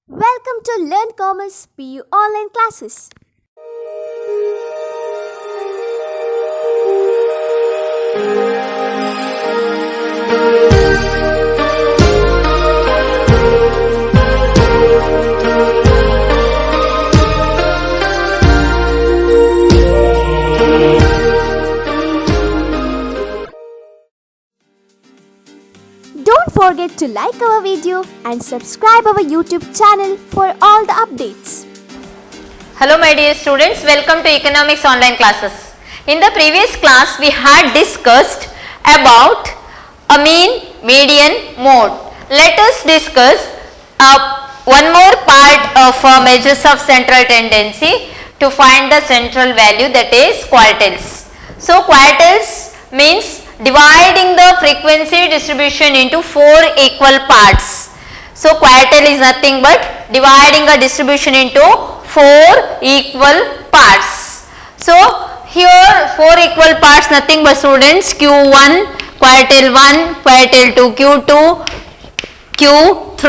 Welcome to Learn Commerce PU online classes. Don't forget to like our video and subscribe our YouTube channel for all the updates. Hello my dear students, welcome to economics online classes. In the previous class we had discussed about a mean, median, mode. Let us discuss one more part of measures of central tendency to find the central value, that is quartiles. So quartiles means dividing the frequency distribution into 4 equal parts. So quartile is nothing but dividing a distribution into 4 equal parts. So here 4 equal parts nothing but students Q1, quartile 1, quartile 2, Q2, Q3,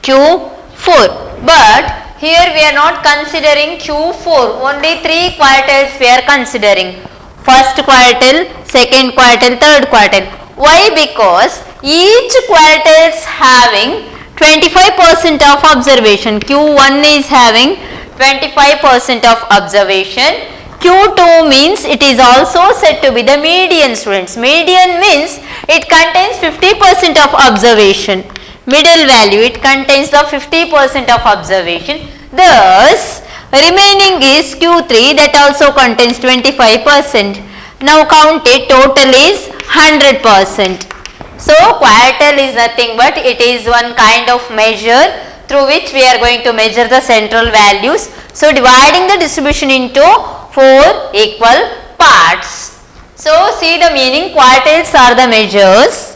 Q4. But here we are not considering Q4, only 3 quartiles we are considering. First quartile, second quartile, third quartile. Why? Because each quartile is having 25% of observation. Q1 is having 25% of observation. Q2 means it is also said to be the median, students. Median means it contains 50% of observation. Middle value, it contains the 50% of observation. Thus, remaining is Q3, that also contains 25%. Now count it, total is 100%. So quartile is nothing but it is one kind of measure through which we are going to measure the central values. So dividing the distribution into 4 equal parts. So see the meaning, quartiles are the measures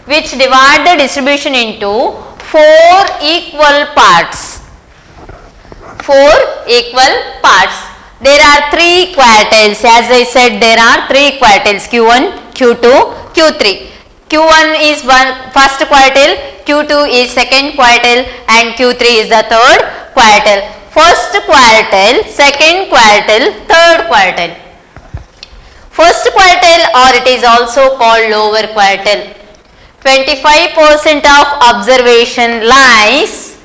which divide the distribution into 4 equal parts. 4 equal parts. There are 3 quartiles, as I said there are 3 quartiles, Q1, Q2, Q3. Q1 is first quartile, Q2 is second quartile and Q3 is the third quartile. First quartile, second quartile, third quartile. First quartile, or it is also called lower quartile. 25% of observation lies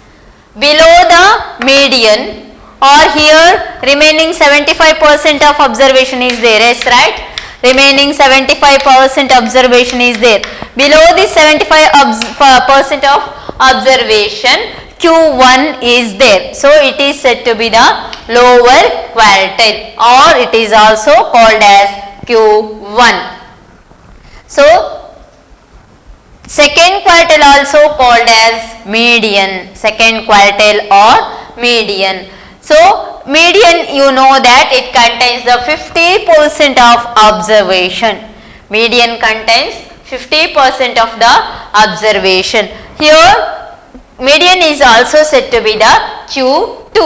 below the median, or here remaining 75% of observation is there, yes, right? Remaining 75% observation is there. Below this 75% of observation, Q1 is there. So it is said to be the lower quartile, or it is also called as Q1. So second quartile also called as median, second quartile or median. So median, you know that it contains the 50% of observation. Median contains 50% of the observation. Here median is also said to be the Q2.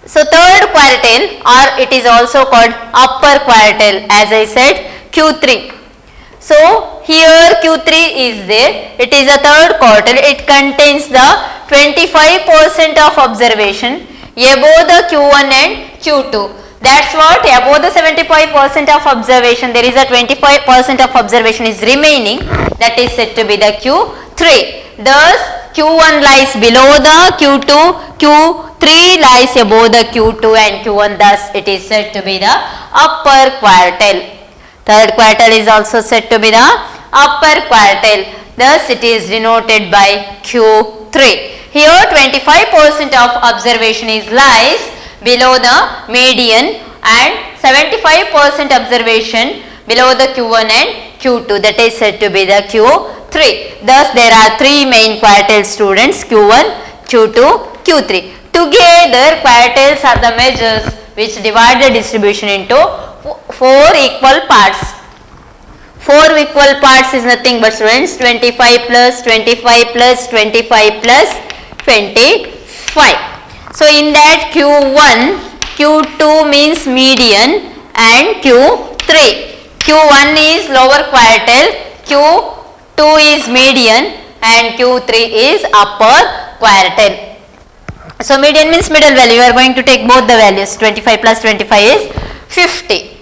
So third quartile, or it is also called upper quartile, as I said, Q3. So here Q3 is there, it is a third quartile, it contains the 25% of observation above the Q1 and Q2. That's what, above the 75% of observation, there is a 25% of observation is remaining, that is said to be the Q3. Thus Q1 lies below the Q2, Q3 lies above the Q2 and Q1, thus it is said to be the upper quartile. Third quartile is also said to be the upper quartile, thus it is denoted by Q3. Here 25% of observation is lies below the median and 75% observation below the Q1 and Q2, that is said to be the Q3. Thus there are 3 main quartiles, students, Q1, Q2, Q3. Together quartiles are the measures which divide the distribution into 4 equal parts. 4 equal parts is nothing but, students, 25 plus 25 plus 25 plus 25. So in that Q1, Q2 means median and Q3. Q1 is lower quartile, Q2 is median and Q3 is upper quartile. So median means middle value. You are going to take both the values. 25 plus 25 is 50.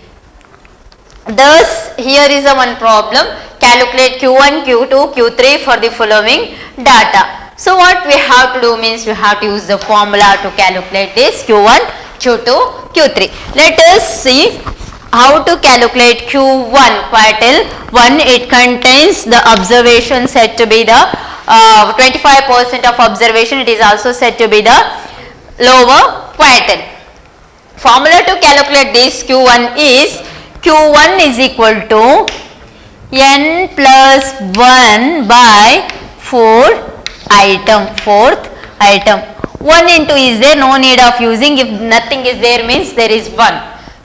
Thus here is a one problem. Calculate Q1, Q2, Q3 for the following data. So what we have to do means we have to use the formula to calculate this Q1, Q2, Q3. Let us see how to calculate Q1 quartile 1. It contains the observation said to be the 25% of observation. It is also said to be the lower quartile. Formula to calculate this Q1 is Q1 is equal to n plus 1 by 4th item. 1 into is there, no need of using. If nothing is there means there is 1.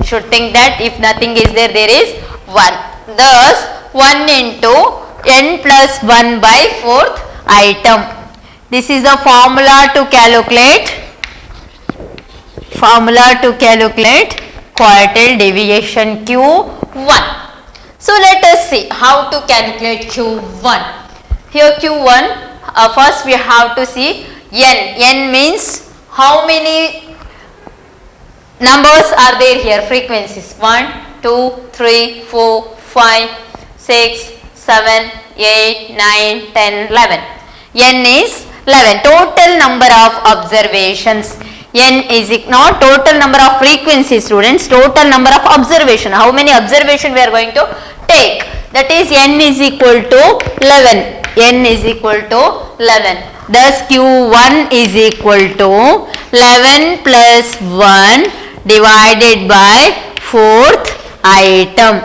You should think that if nothing is there, there is 1. Thus 1 into n plus 1 by 4th item. This is the formula to calculate quartile deviation Q1. So let us see how to calculate Q1. Here Q1, first we have to see n. N means how many numbers are there here, frequencies. 1, 2, 3, 4, 5, 6, 7, 8, 9, 10, 11. N is 11. Total number of observations. N is not total number of frequencies, students. Total number of observation. How many observation we are going to take? That is n is equal to 11. N is equal to 11. Thus Q1 is equal to 11 plus 1 divided by 4th item.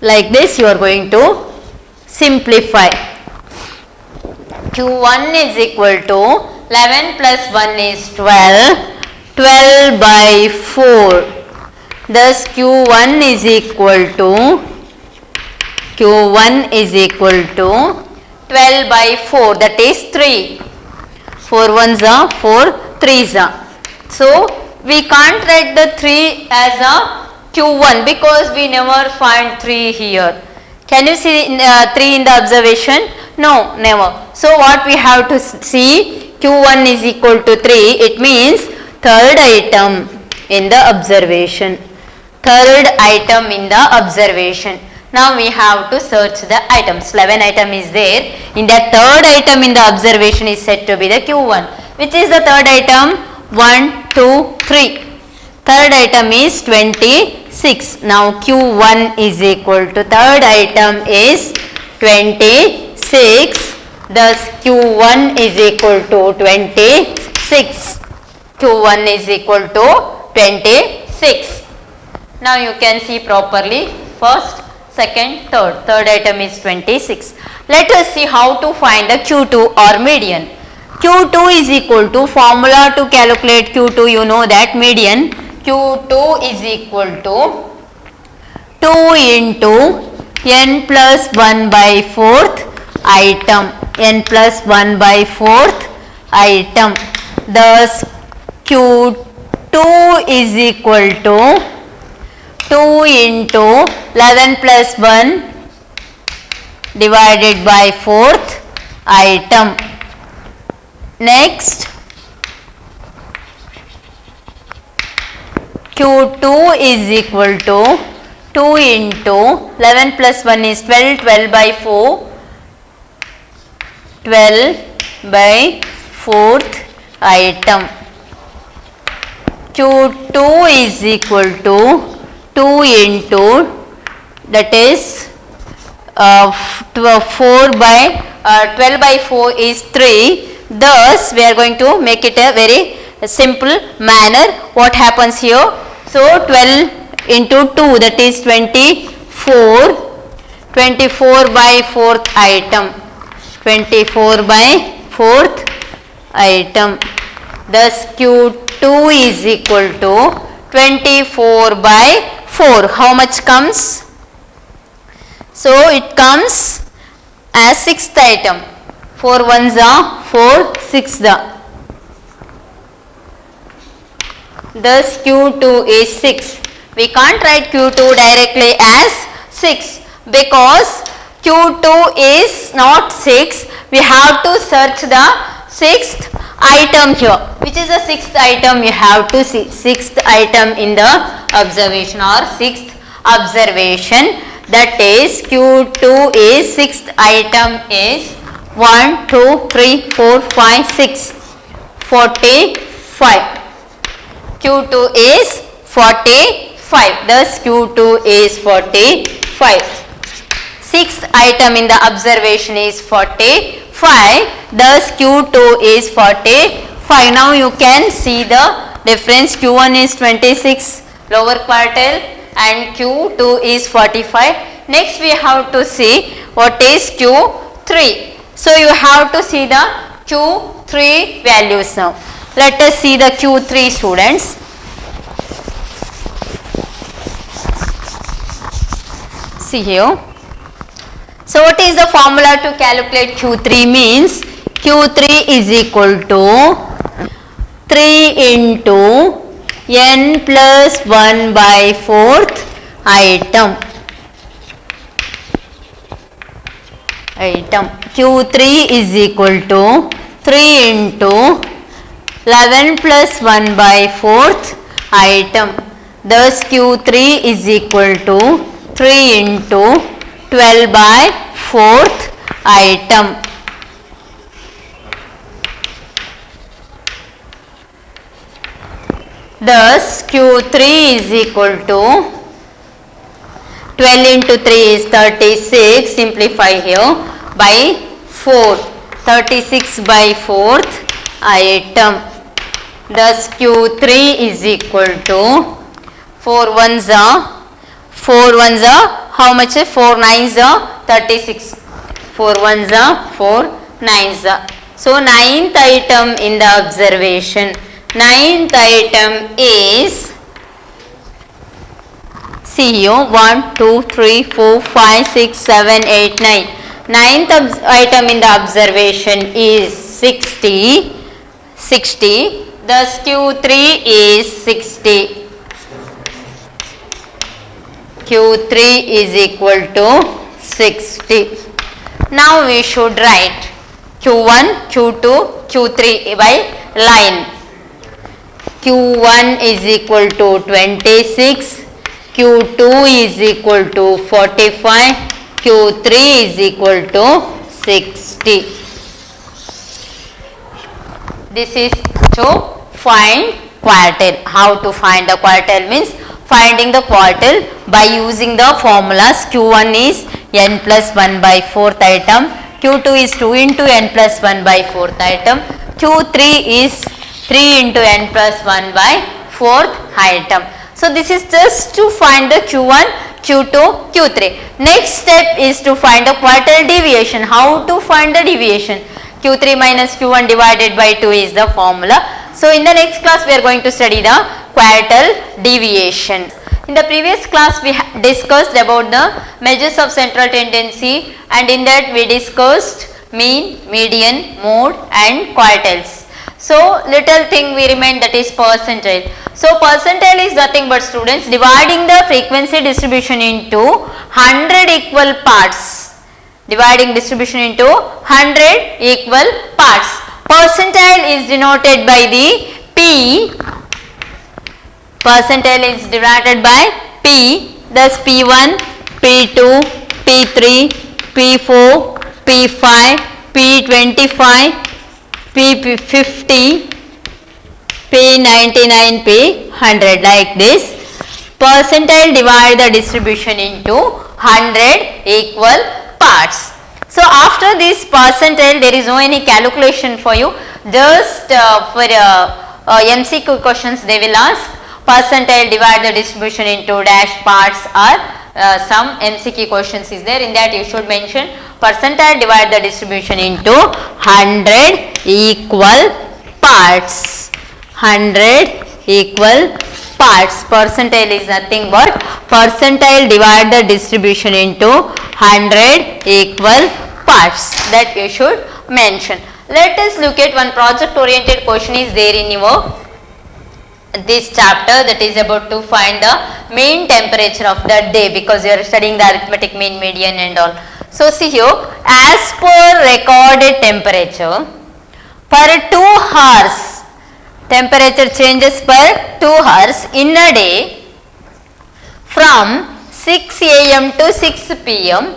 Like this you are going to simplify. Q1 is equal to 11 plus 1 is 12. 12 by 4. Thus Q1 is equal to 12 by 4, that is 3. 4 ones are 4 threes are. So we can't write the 3 as a Q1 because we never find 3 here. Can you see 3 in the observation? No, never. So what we have to see, Q1 is equal to 3. It means third item in the observation. Now we have to search the items. 11 item is there. In that third item in the observation is said to be the Q1. Which is the third item? 1, 2, 3. Third item is 26. Now Q1 is equal to third item is 26. Thus Q1 is equal to 26. Q1 is equal to 26. Now you can see properly. First, second, third. Third item is 26. Let us see how to find the Q2 or median. Q2 is equal to, formula to calculate Q2, you know that median. Q2 is equal to 2 into n plus 1 by 4th item. N plus 1 by 4th item. Thus Q2 is equal to 2 into 11 plus 1 divided by 4th item. Next, Q2 is equal to 2 into 11 plus 1 is 12, 12 by 4, 12 by 4th item. Q2 is equal to 2 into, that is 4 by 12 by 4 is 3. Thus we are going to make it a very simple manner. What happens here? So 12 into 2, that is 24. 24 by 4th item. 24 by 4th item. Thus Q2 is equal to 24 by 4. How much comes? So it comes as 6th item. 4 ones are 4, 6 are. Thus Q2 is 6. We can't write Q2 directly as 6 because Q2 is not 6. We have to search the sixth item here. Which is the sixth item you have to see? Sixth item in the observation or sixth observation, that is Q2 is sixth item is 1, 2, 3, 4, 5, 6, 45. Q2 is 45. Thus Q2 is 45. Sixth item in the observation is 45. Thus Q2 is 45. Now you can see the difference. Q1 is 26 lower quartile and Q2 is 45. Next we have to see what is Q3. So you have to see the Q3 values now. Let us see the Q3, students. See here. So what is the formula to calculate Q3? Means Q3 is equal to 3 into n plus 1 by 4th item. Q3 is equal to 3 into 11 plus 1 by 4th item. Thus Q3 is equal to 3 into 12 by 4th item. Thus Q3 is equal to 12 into 3 is 36. Simplify here by 4. 36 by 4th item. Thus Q3 is equal to 4 ones are how much? 4 nines are 36. 4 ones are 4 nines are. So ninth item in the observation. Ninth item is, see here, 1, 2, 3, 4, 5, 6, 7, 8, 9. Ninth item in the observation is 60. Thus Q3 is 60. Q3 is equal to 60. Now we should write Q1, Q2, Q3 by line. Q1 is equal to 26, Q2 is equal to 45, Q3 is equal to 60. This is to find quartile. How to find the quartile means finding the quartile by using the formulas. Q1 is n plus 1 by 4th item, Q2 is 2 into n plus 1 by 4th item, Q3 is 3 into n plus 1 by 4th item. So this is just to find the Q1, Q2, Q3. Next step is to find the quartile deviation. How to find the deviation? Q3 minus Q1 divided by 2 is the formula. So in the next class we are going to study the quartile deviation. In the previous class we discussed about the measures of central tendency, and in that we discussed mean, median, mode and quartiles. So little thing we remain, that is percentile. So percentile is nothing but, students, dividing the frequency distribution into 100 equal parts. Dividing distribution into 100 equal parts. Percentile is denoted by the P. Percentile is denoted by P. Thus P1, P2, P3, P4, P5, P25, P50, P99, P100, like this. Percentile divide the distribution into 100 equal parts. So after this percentile there is no any calculation for you. Just for MCQ questions they will ask percentile divide the distribution into dash parts, or some MCQ questions is there. In that you should mention percentile divide the distribution into 100 equal parts. 100 equal parts. Percentile is nothing but percentile divide the distribution into 100 equal parts. That you should mention. Let us look at one project oriented question is there in your this chapter, that is about to find the mean temperature of the day, because you are studying the arithmetic mean, median and all. So see here, as per recorded temperature, per 2 hours, temperature changes per 2 hours in a day from 6 am to 6 pm.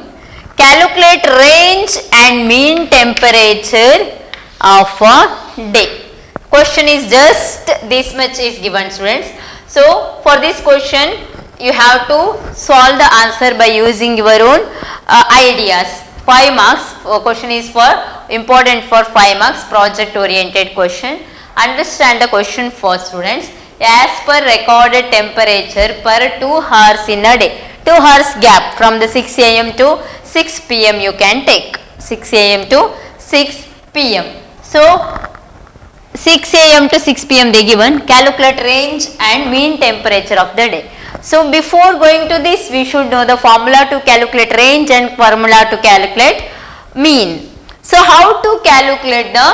Calculate range and mean temperature of a day. Question is just this much is given, students. So for this question you have to solve the answer by using your own ideas. 5 marks question is for important for 5 marks project oriented question. Understand the question first, students. As per recorded temperature per 2 hours in a day, 2 hours gap from the 6 am to 6 pm you can take, 6 am to 6 pm. So 6 am to 6 pm they given. Calculate range and mean temperature of the day. So before going to this, we should know the formula to calculate range and formula to calculate mean. So how to calculate the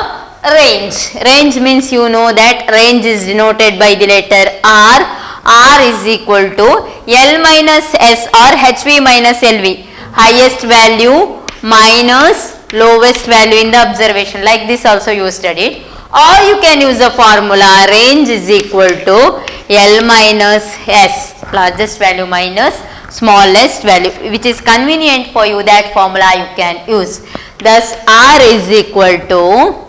range? Range means you know that range is denoted by the letter R. R is equal to L minus S or HV minus LV. Highest value minus lowest value in the observation. Like this also you studied. Or you can use the formula range is equal to L minus S, largest value minus smallest value, which is convenient for you. That formula you can use. Thus R is equal to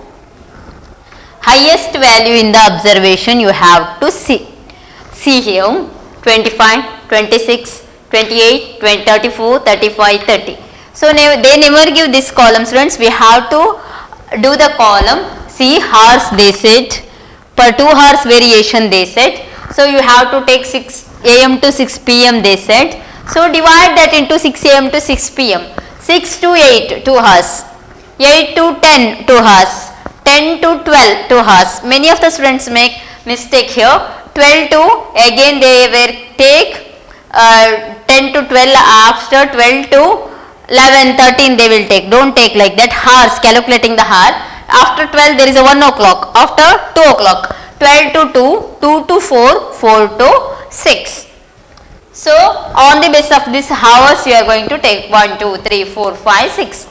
highest value in the observation you have to see. See here 25, 26, 28, 20, 34, 35, 30. So they never give this column, students. We have to do the column. See hours they said, per 2 hours variation they said. So you have to take 6 am to 6 pm they said. So divide that into 6 am to 6 pm. 6 to 8 2 hours, 8 to 10 2 hours, 10 to 12 2 hours. Many of the students make mistake here. 12 to again they will take 10 to 12 after 12 to 11 13 they will take. Don't take like that. Hours, calculating the hour. After 12 there is a 1 o'clock. After 2 o'clock. 12 to 2, 2 to 4, 4 to 6. So on the basis of this hours you are going to take 1, 2, 3, 4, 5, 6.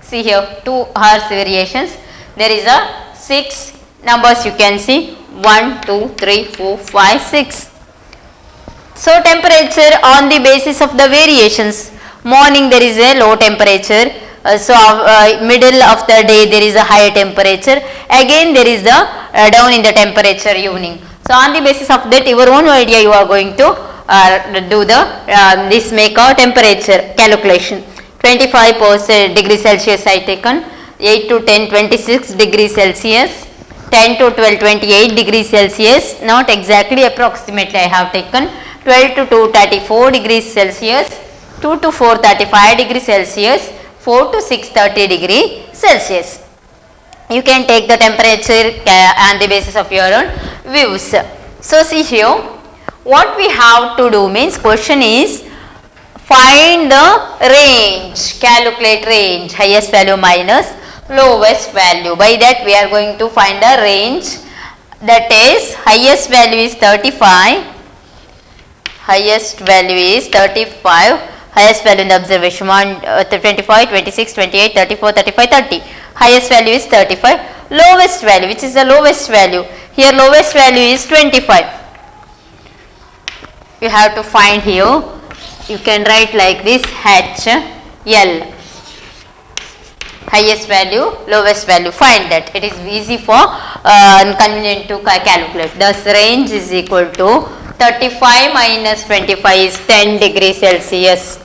See here 2 hours variations. There is a 6 numbers you can see. 1, 2, 3, 4, 5, 6. So temperature on the basis of the variations. Morning there is a low temperature. Middle of the day there is a higher temperature. Again there is the down in the temperature evening. So on the basis of that your own idea you are going to do the this make a temperature calculation. 25% degree Celsius I taken. 8 to 10 26 degrees Celsius. 10 to 12 28 degrees Celsius. Not exactly, approximately I have taken. 12 to 2 34 degrees Celsius. 2 to 4 35 degrees Celsius. 4 to 6 30 degree Celsius. You can take the temperature on the basis of your own views. So see here what we have to do means question is find the range, calculate range, highest value minus lowest value. By that we are going to find the range, that is highest value is 35, highest value is 35, highest value in the observation 25, 26, 28, 34, 35, 30. Highest value is 35. Lowest value, which is the lowest value? Here lowest value is 25. You have to find here. You can write like this H L. Highest value, lowest value. Find that. It is easy for convenient to calculate. Thus range is equal to 35 minus 25 is 10 degree Celsius.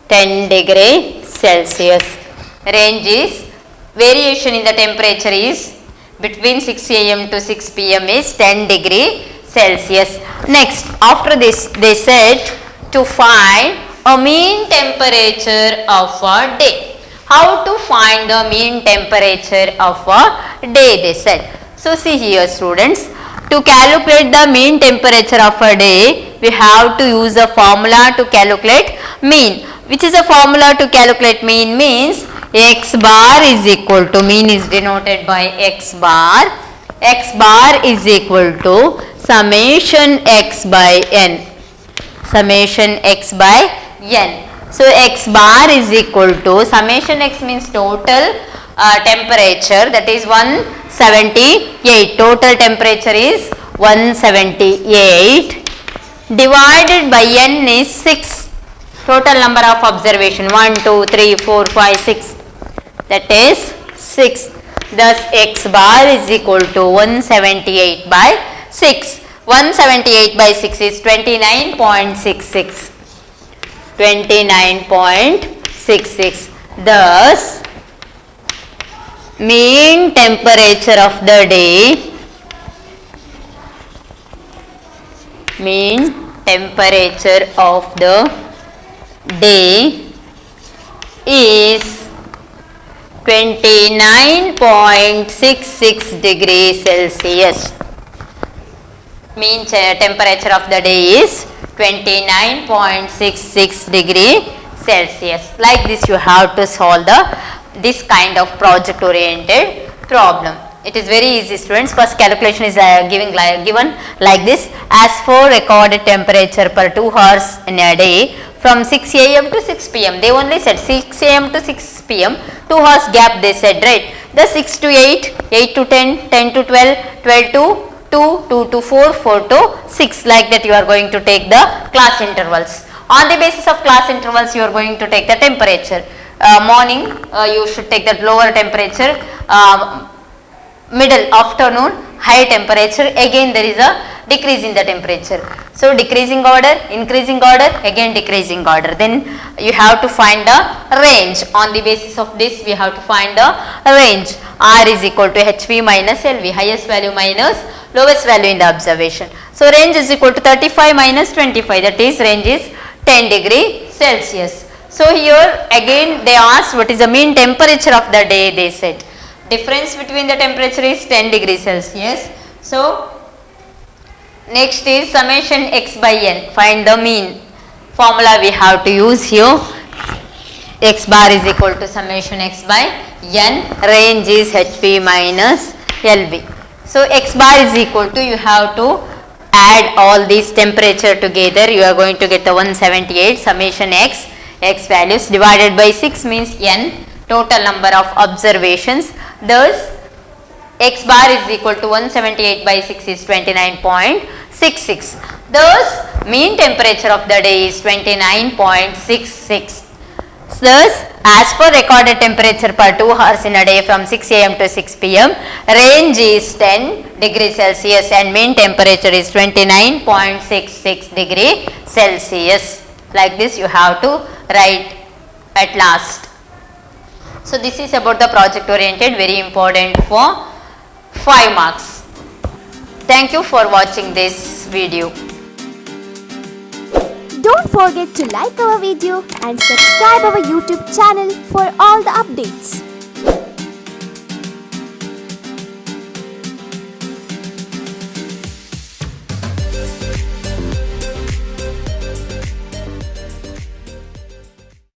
10 degree Celsius. Range is variation in the temperature is between 6 am to 6 pm is 10 degree Celsius. Next, after this they said to find a mean temperature of a day. How to find the mean temperature of a day they said. So see here students, to calculate the mean temperature of a day we have to use a formula to calculate mean. Which is a formula to calculate mean means x bar is equal to, mean is denoted by x bar. X bar is equal to summation x by n. Summation x by n. So x bar is equal to summation x means total temperature, that is 178. Total temperature is 178 divided by n is 6. Total number of observation 1, 2, 3, 4, 5, 6, that is 6. Thus x bar is equal to 178 by 6. 178 by 6 is 29.66. 29.66. Thus mean temperature of the day, mean temperature of the day is 29.66 degrees Celsius. Mean temperature of the day is 29.66 degree Celsius. Like this you have to solve this kind of project oriented problem. It is very easy, students. First calculation is given like this. As for recorded temperature per 2 hours in a day from 6 am to 6 pm. They only said 6 am to 6 pm. 2 hours gap they said, right? The 6 to 8, 8 to 10, 10 to 12, 12 to 2, 2 to 4, 4 to 6, like that you are going to take the class intervals. On the basis of class intervals you are going to take the temperature. Morning you should take the lower temperature, middle afternoon high temperature, again there is a decrease in the temperature. So decreasing order, increasing order, again decreasing order. Then you have to find the range. On the basis of this we have to find the range. R is equal to HV minus LV, highest value minus lowest value in the observation. So range is equal to 35 minus 25, that is range is 10 degree Celsius. So here again they asked what is the mean temperature of the day, they said. Difference between the temperature is 10 degrees Celsius. So next is summation x by n, find the mean. Formula we have to use here. X bar is equal to summation x by n, range is HV minus LV. So x bar is equal to, you have to add all these temperature together, you are going to get the 178 summation x values divided by 6 means n, total number of observations. Thus x bar is equal to 178 by 6 is 29.66. Thus mean temperature of the day is 29.66. Thus as for recorded temperature per 2 hours in a day from 6 am to 6 pm, range is 10 degrees Celsius and mean temperature is 29.66 degree Celsius. Like this you have to write at last. So this is about the project oriented, very important for 5 marks. Thank you for watching this video. Don't forget to like our video and subscribe our YouTube channel for all the updates.